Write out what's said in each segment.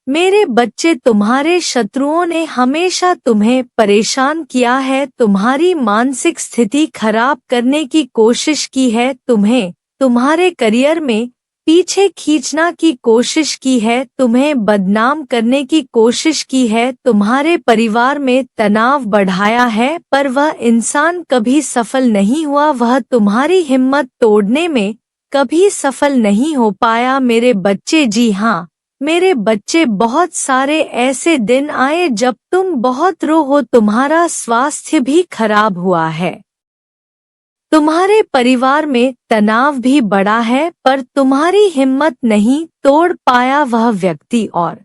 मेरे बच्चे, तुम्हारे शत्रुओं ने हमेशा तुम्हें परेशान किया है, तुम्हारी मानसिक स्थिति खराब करने की कोशिश की है, तुम्हें तुम्हारे करियर में पीछे खींचना की कोशिश की है, तुम्हें बदनाम करने की कोशिश की है, तुम्हारे परिवार में तनाव बढ़ाया है, पर वह इंसान कभी सफल नहीं हुआ, वह तुम्हारी हिम्मत तोड़ने में कभी सफल नहीं हो पाया। मेरे बच्चे, जी हाँ मेरे बच्चे, बहुत सारे ऐसे दिन आए जब तुम बहुत रो हो, तुम्हारा स्वास्थ्य भी खराब हुआ है, तुम्हारे परिवार में तनाव भी बढ़ा है, पर तुम्हारी हिम्मत नहीं तोड़ पाया वह व्यक्ति, और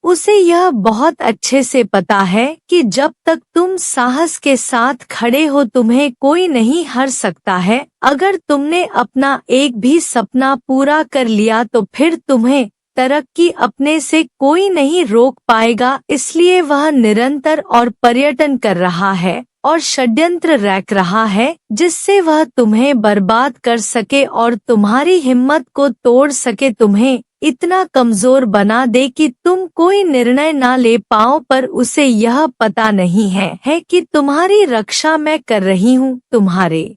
उसे यह बहुत अच्छे से पता है कि जब तक तुम साहस के साथ खड़े हो तुम्हें कोई नहीं हरा सकता है। अगर तुमने अपना एक भी सपना पूरा कर लिया तो फिर तुम्हें तरक्की अपने से कोई नहीं रोक पाएगा। इसलिए वह निरंतर और पर्यटन कर रहा है और षड्यंत्र रच रहा है जिससे वह तुम्हें बर्बाद कर सके और तुम्हारी हिम्मत को तोड़ सके, तुम्हें इतना कमजोर बना दे कि तुम कोई निर्णय ना ले पाओ। पर उसे यह पता नहीं है कि तुम्हारी रक्षा मैं कर रही हूँ, तुम्हारे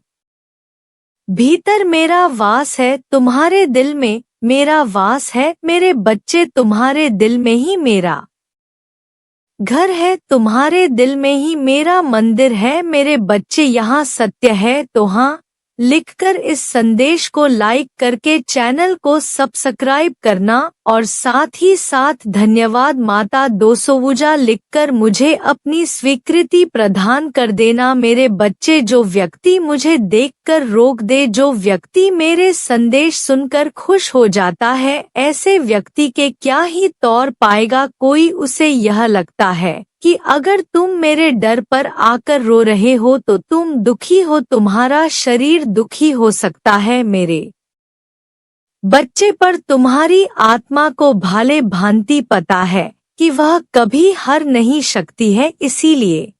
भीतर मेरा वास है, तुम्हारे दिल में मेरा वास है। मेरे बच्चे, तुम्हारे दिल में ही मेरा घर है, तुम्हारे दिल में ही मेरा मंदिर है। मेरे बच्चे, यहाँ सत्य है तो हाँ लिखकर इस संदेश को लाइक करके चैनल को सब्सक्राइब करना और साथ ही साथ धन्यवाद माता 200 लिखकर मुझे अपनी स्वीकृति प्रदान कर देना। मेरे बच्चे, जो व्यक्ति मुझे देखकर रोक दे, जो व्यक्ति मेरे संदेश सुनकर खुश हो जाता है, ऐसे व्यक्ति के क्या ही तौर पाएगा कोई। उसे यह लगता है कि अगर तुम मेरे डर पर आकर रो रहे हो तो तुम दुखी हो, तुम्हारा शरीर दुखी हो सकता है। मेरे बच्चे, पर तुम्हारी आत्मा को भले भांति पता है कि वह कभी हार नहीं सकती है, इसीलिए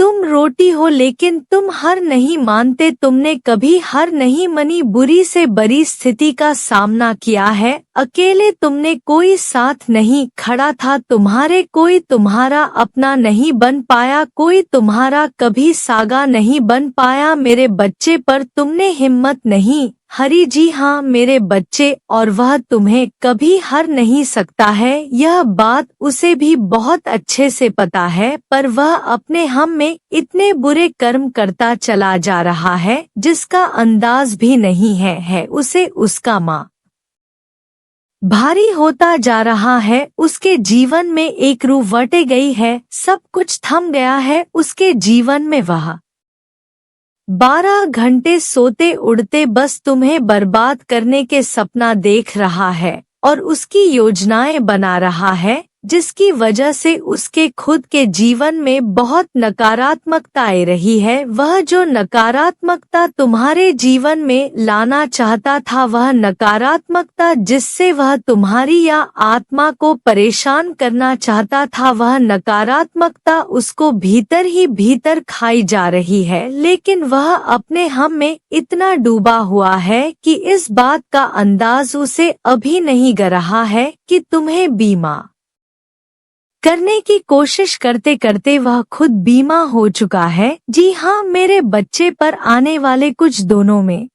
तुम रोती हो, लेकिन तुम हार नहीं मानते। तुमने कभी हार नहीं मानी, बुरी से बुरी स्थिति का सामना किया है, अकेले तुमने कोई साथ नहीं खड़ा था, तुम्हारे कोई तुम्हारा अपना नहीं बन पाया, कोई तुम्हारा कभी सागा नहीं बन पाया। मेरे बच्चे, पर तुमने हिम्मत नहीं हारी, जी हाँ मेरे बच्चे, और वह तुम्हें कभी हार नहीं सकता है, यह बात उसे भी बहुत अच्छे से पता है। पर वह अपने हम में इतने बुरे कर्म करता चला जा रहा है जिसका अंदाज भी नहीं है उसे उसका माँ भारी होता जा रहा है, उसके जीवन में एक रूह वटे गई है, सब कुछ थम गया है उसके जीवन में। वह 12 घंटे सोते उड़ते बस तुम्हें बर्बाद करने के सपना देख रहा है और उसकी योजनाएं बना रहा है, जिसकी वजह से उसके खुद के जीवन में बहुत नकारात्मकता आ रही है। वह जो नकारात्मकता तुम्हारे जीवन में लाना चाहता था, वह नकारात्मकता जिससे वह तुम्हारी या आत्मा को परेशान करना चाहता था, वह नकारात्मकता उसको भीतर ही भीतर खाई जा रही है। लेकिन वह अपने हम में इतना डूबा हुआ है कि इस बात का अंदाज उसे अभी नहीं ग रहा है कि तुम्हें बीमा करने की कोशिश करते करते वह खुद बीमा हो चुका है। जी हाँ मेरे बच्चे, पर आने वाले कुछ दिनों में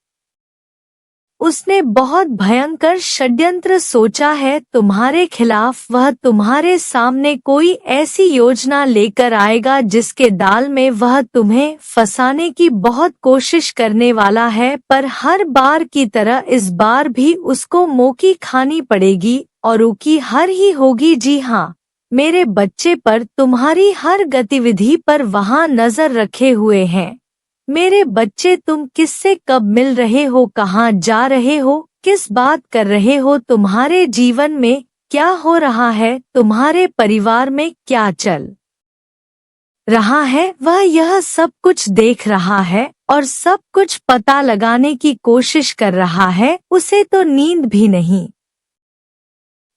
उसने बहुत भयंकर षड्यंत्र सोचा है तुम्हारे खिलाफ। वह तुम्हारे सामने कोई ऐसी योजना लेकर आएगा जिसके जाल में वह तुम्हें फंसाने की बहुत कोशिश करने वाला है, पर हर बार की तरह इस बार भी उसको मौकी खानी पड़ेगी और उसकी हार ही होगी। जी हाँ मेरे बच्चे, पर तुम्हारी हर गतिविधि पर वहाँ नजर रखे हुए हैं। मेरे बच्चे, तुम किससे कब मिल रहे हो, कहाँ जा रहे हो, किस बात कर रहे हो, तुम्हारे जीवन में क्या हो रहा है, तुम्हारे परिवार में क्या चल रहा है, वह यह सब कुछ देख रहा है और सब कुछ पता लगाने की कोशिश कर रहा है। उसे तो नींद भी नहीं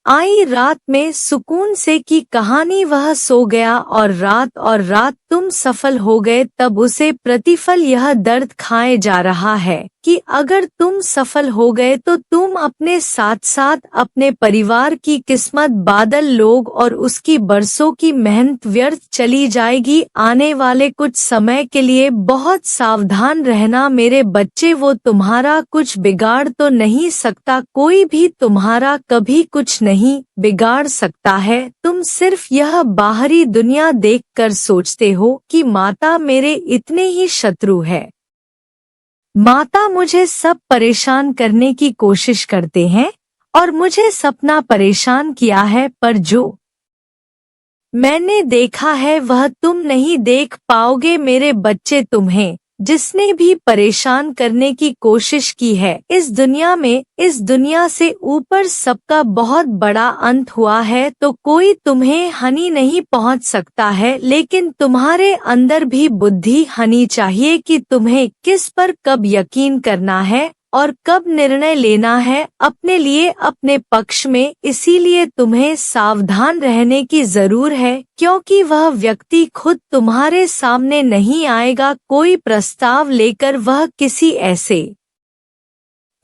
आई रात में सुकून से की कहानी, वह सो गया और रात तुम सफल हो गए तब उसे प्रतिफल यह दर्द खाए जा रहा है कि अगर तुम सफल हो गए तो तुम अपने साथ साथ अपने परिवार की किस्मत बादल लोग और उसकी बरसों की मेहनत व्यर्थ चली जाएगी। आने वाले कुछ समय के लिए बहुत सावधान रहना मेरे बच्चे, वो तुम्हारा कुछ बिगाड़ तो नहीं सकता, कोई भी तुम्हारा कभी कुछ नहीं बिगाड़ सकता है। तुम सिर्फ यह बाहरी दुनिया देखकर सोचते हो कि माता मेरे इतने ही शत्रु है, माता मुझे सब परेशान करने की कोशिश करते हैं और मुझे सपना परेशान किया है, पर जो मैंने देखा है वह तुम नहीं देख पाओगे मेरे बच्चे। तुम्हें जिसने भी परेशान करने की कोशिश की है इस दुनिया में, इस दुनिया से ऊपर सबका बहुत बड़ा अंत हुआ है, तो कोई तुम्हें हानि नहीं पहुंच सकता है। लेकिन तुम्हारे अंदर भी बुद्धि होनी चाहिए कि तुम्हें किस पर कब यकीन करना है और कब निर्णय लेना है अपने लिए, अपने पक्ष में। इसीलिए तुम्हें सावधान रहने की जरूरत है, क्योंकि वह व्यक्ति खुद तुम्हारे सामने नहीं आएगा कोई प्रस्ताव लेकर। वह किसी ऐसे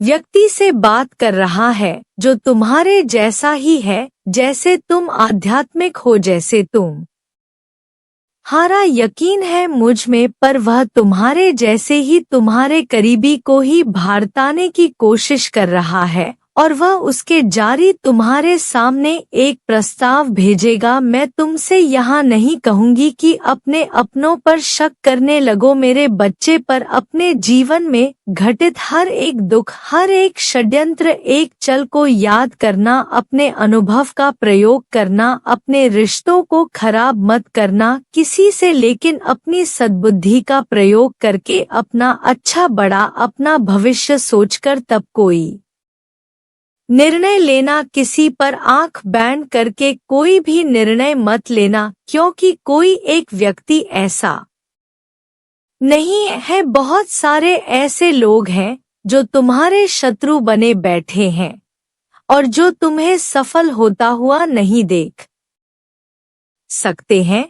व्यक्ति से बात कर रहा है जो तुम्हारे जैसा ही है, जैसे तुम आध्यात्मिक हो, जैसे तुम हारा यकीन है मुझ में, पर वह तुम्हारे जैसे ही तुम्हारे करीबी को ही भारताने की कोशिश कर रहा है और वह उसके जारी तुम्हारे सामने एक प्रस्ताव भेजेगा। मैं तुमसे यहाँ नहीं कहूँगी कि अपने अपनों पर शक करने लगो मेरे बच्चे, पर अपने जीवन में घटित हर एक दुख, हर एक षड्यंत्र, एक चल को याद करना, अपने अनुभव का प्रयोग करना, अपने रिश्तों को खराब मत करना किसी से, लेकिन अपनी सद्बुद्धि का प्रयोग करके अपना अच्छा बड़ा अपना भविष्य सोचकर तब कोई निर्णय लेना। किसी पर आंख बैंड करके कोई भी निर्णय मत लेना, क्योंकि कोई एक व्यक्ति ऐसा नहीं है, बहुत सारे ऐसे लोग हैं जो तुम्हारे शत्रु बने बैठे हैं और जो तुम्हें सफल होता हुआ नहीं देख सकते हैं।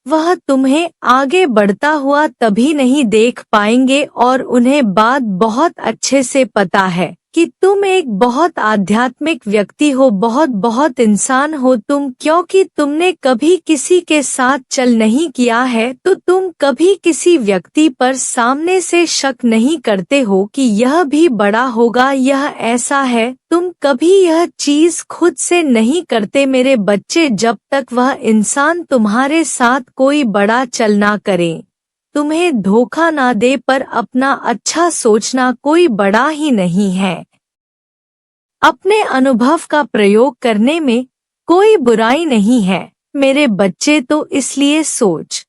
वह तुम्हें आगे बढ़ता हुआ तभी नहीं देख पाएंगे और उन्हें बात बहुत अच्छे से पता है कि तुम एक बहुत आध्यात्मिक व्यक्ति हो, बहुत इंसान हो तुम, क्योंकि तुमने कभी किसी के साथ चल नहीं किया है, तो तुम कभी किसी व्यक्ति पर सामने से शक नहीं करते हो कि यह भी बड़ा होगा, यह ऐसा है। तुम कभी यह चीज खुद से नहीं करते मेरे बच्चे, जब तक वह इंसान तुम्हारे साथ कोई बड़ा चल ना करे, तुम्हें धोखा ना दे। पर अपना अच्छा सोचना कोई बड़ा ही नहीं है, अपने अनुभव का प्रयोग करने में कोई बुराई नहीं है मेरे बच्चे। तो इसलिए सोच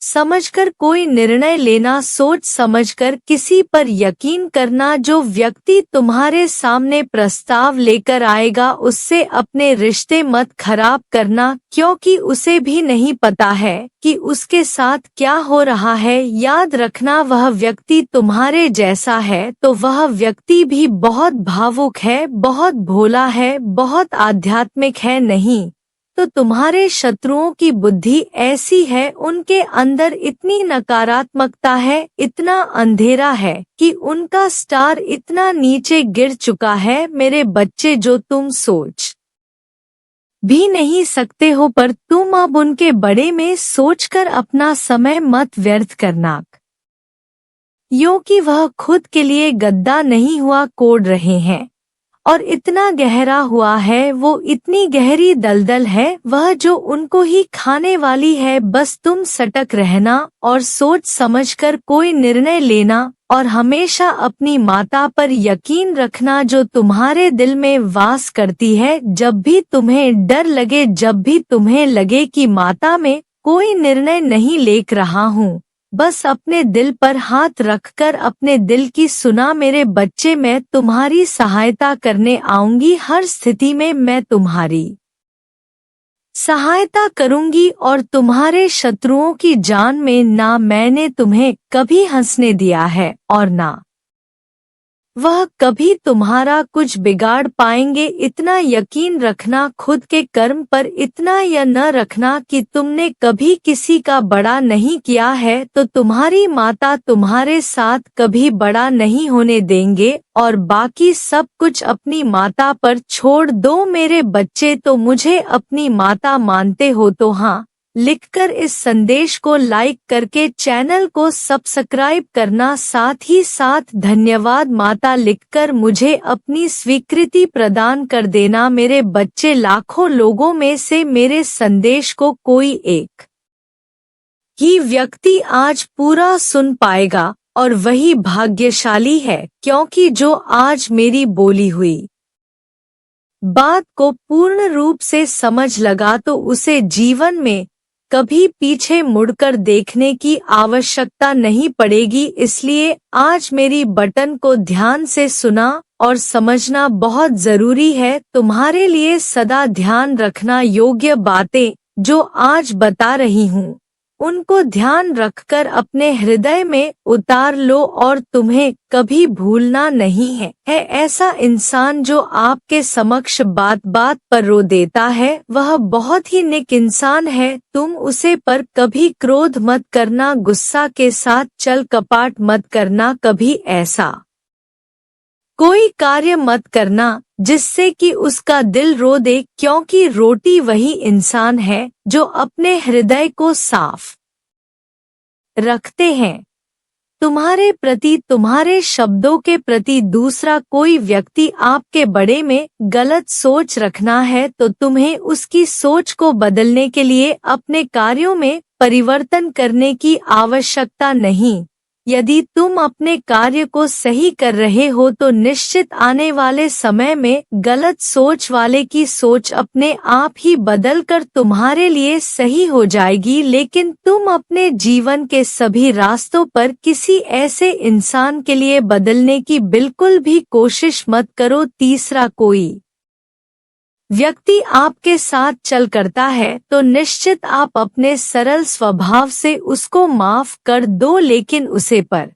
समझकर कोई निर्णय लेना, सोच समझकर किसी पर यकीन करना। जो व्यक्ति तुम्हारे सामने प्रस्ताव लेकर आएगा उससे अपने रिश्ते मत खराब करना, क्योंकि उसे भी नहीं पता है कि उसके साथ क्या हो रहा है। याद रखना वह व्यक्ति तुम्हारे जैसा है तो वह व्यक्ति भी बहुत भावुक है, बहुत भोला है, बहुत आध्यात्मिक है नहीं तो तुम्हारे शत्रुओं की बुद्धि ऐसी है, उनके अंदर इतनी नकारात्मकता है, इतना अंधेरा है कि उनका स्टार इतना नीचे गिर चुका है मेरे बच्चे, जो तुम सोच भी नहीं सकते हो। पर तुम अब उनके बड़े में सोचकर अपना समय मत व्यर्थ करना, क्योंकि वह खुद के लिए गद्दा नहीं हुआ कोड़ रहे हैं और इतना गहरा हुआ है, वो इतनी गहरी दलदल है वह जो उनको ही खाने वाली है। बस तुम सटक रहना और सोच समझकर कोई निर्णय लेना और हमेशा अपनी माता पर यकीन रखना जो तुम्हारे दिल में वास करती है। जब भी तुम्हें डर लगे, जब भी तुम्हें लगे कि माता में कोई निर्णय नहीं ले रहा हूँ, बस अपने दिल पर हाथ रखकर अपने दिल की सुना मेरे बच्चे। मैं तुम्हारी सहायता करने आऊंगी, हर स्थिति में मैं तुम्हारी सहायता करूंगी और तुम्हारे शत्रुओं की जान में ना मैंने तुम्हें कभी हंसने दिया है और ना वह कभी तुम्हारा कुछ बिगाड़ पाएंगे। इतना यकीन रखना खुद के कर्म पर, इतना यह न रखना कि तुमने कभी किसी का बड़ा नहीं किया है तो तुम्हारी माता तुम्हारे साथ कभी बड़ा नहीं होने देंगे, और बाकी सब कुछ अपनी माता पर छोड़ दो। मेरे बच्चे, तो मुझे अपनी माता मानते हो तो हाँ लिखकर इस संदेश को लाइक करके चैनल को सब्सक्राइब करना, साथ ही साथ धन्यवाद माता लिखकर मुझे अपनी स्वीकृति प्रदान कर देना। मेरे बच्चे, लाखों लोगों में से मेरे संदेश को कोई एक ही व्यक्ति आज पूरा सुन पाएगा और वही भाग्यशाली है, क्योंकि जो आज मेरी बोली हुई बात को पूर्ण रूप से समझ लगा तो उसे जीवन में कभी पीछे मुड़कर देखने की आवश्यकता नहीं पड़ेगी। इसलिए आज मेरी बटन को ध्यान से सुना और समझना बहुत जरूरी है। तुम्हारे लिए सदा ध्यान रखना योग्य बातें जो आज बता रही हूँ, उनको ध्यान रखकर अपने हृदय में उतार लो और तुम्हें कभी भूलना नहीं है। ऐसा इंसान जो आपके समक्ष बात बात पर रो देता है, वह बहुत ही नेक इंसान है। तुम उसे पर कभी क्रोध मत करना, गुस्सा के साथ चल कपाट मत करना, कभी ऐसा कोई कार्य मत करना जिससे कि उसका दिल रो दे, क्योंकि रोटी वही इंसान है जो अपने हृदय को साफ रखते हैं। तुम्हारे प्रति, तुम्हारे शब्दों के प्रति दूसरा कोई व्यक्ति आपके बड़े में गलत सोच रखना है तो तुम्हें उसकी सोच को बदलने के लिए अपने कार्यों में परिवर्तन करने की आवश्यकता नहीं। यदि तुम अपने कार्य को सही कर रहे हो तो निश्चित आने वाले समय में गलत सोच वाले की सोच अपने आप ही बदलकर तुम्हारे लिए सही हो जाएगी। लेकिन तुम अपने जीवन के सभी रास्तों पर किसी ऐसे इंसान के लिए बदलने की बिल्कुल भी कोशिश मत करो। तीसरा, कोई व्यक्ति आपके साथ चल करता है तो निश्चित आप अपने सरल स्वभाव से उसको माफ कर दो, लेकिन उसे पर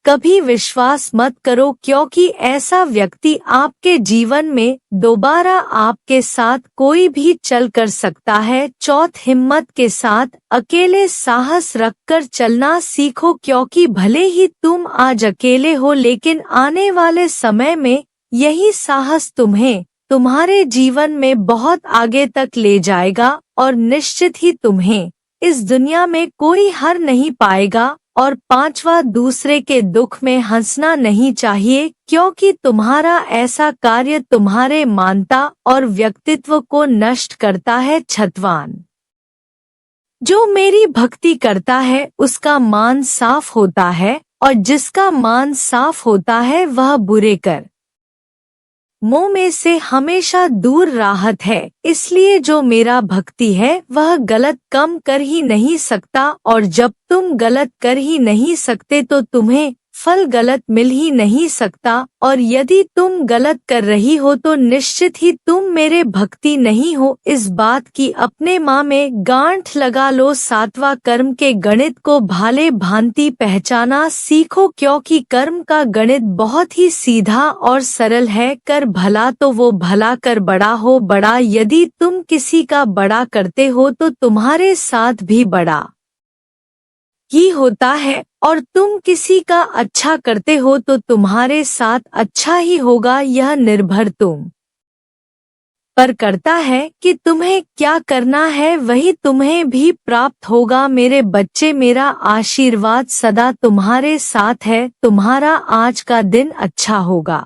कभी विश्वास मत करो, क्योंकि ऐसा व्यक्ति आपके जीवन में दोबारा आपके साथ कोई भी चल कर सकता है। चौथ, हिम्मत के साथ अकेले साहस रखकर चलना सीखो, क्योंकि भले ही तुम आज अकेले हो लेकिन आने वाले समय में यही साहस तुम्हें तुम्हारे जीवन में बहुत आगे तक ले जाएगा और निश्चित ही तुम्हें इस दुनिया में कोई हर नहीं पाएगा। और पांचवा, दूसरे के दुख में हंसना नहीं चाहिए, क्योंकि तुम्हारा ऐसा कार्य तुम्हारे मानता और व्यक्तित्व को नष्ट करता है। छठवां, जो मेरी भक्ति करता है उसका मान साफ होता है, और जिसका मान साफ होता है वह बुरे कर मोह में से हमेशा दूर राहत है। इसलिए जो मेरा भक्ति है वह गलत कम कर ही नहीं सकता, और जब तुम गलत कर ही नहीं सकते तो तुम्हें फल गलत मिल ही नहीं सकता। और यदि तुम गलत कर रही हो तो निश्चित ही तुम मेरे भक्ति नहीं हो। इस बात की अपने माँ में गांठ लगा लो। सातवां, कर्म के गणित को भाले भांति पहचाना सीखो, क्योंकि कर्म का गणित बहुत ही सीधा और सरल है। कर भला तो वो भला कर बड़ा हो बड़ा। यदि तुम किसी का बड़ा करते हो तो तुम्हारे साथ भी बड़ा ही होता है, और तुम किसी का अच्छा करते हो तो तुम्हारे साथ अच्छा ही होगा। यह निर्भर तुम पर करता है कि तुम्हें क्या करना है, वही तुम्हें भी प्राप्त होगा। मेरे बच्चे, मेरा आशीर्वाद सदा तुम्हारे साथ है। तुम्हारा आज का दिन अच्छा होगा।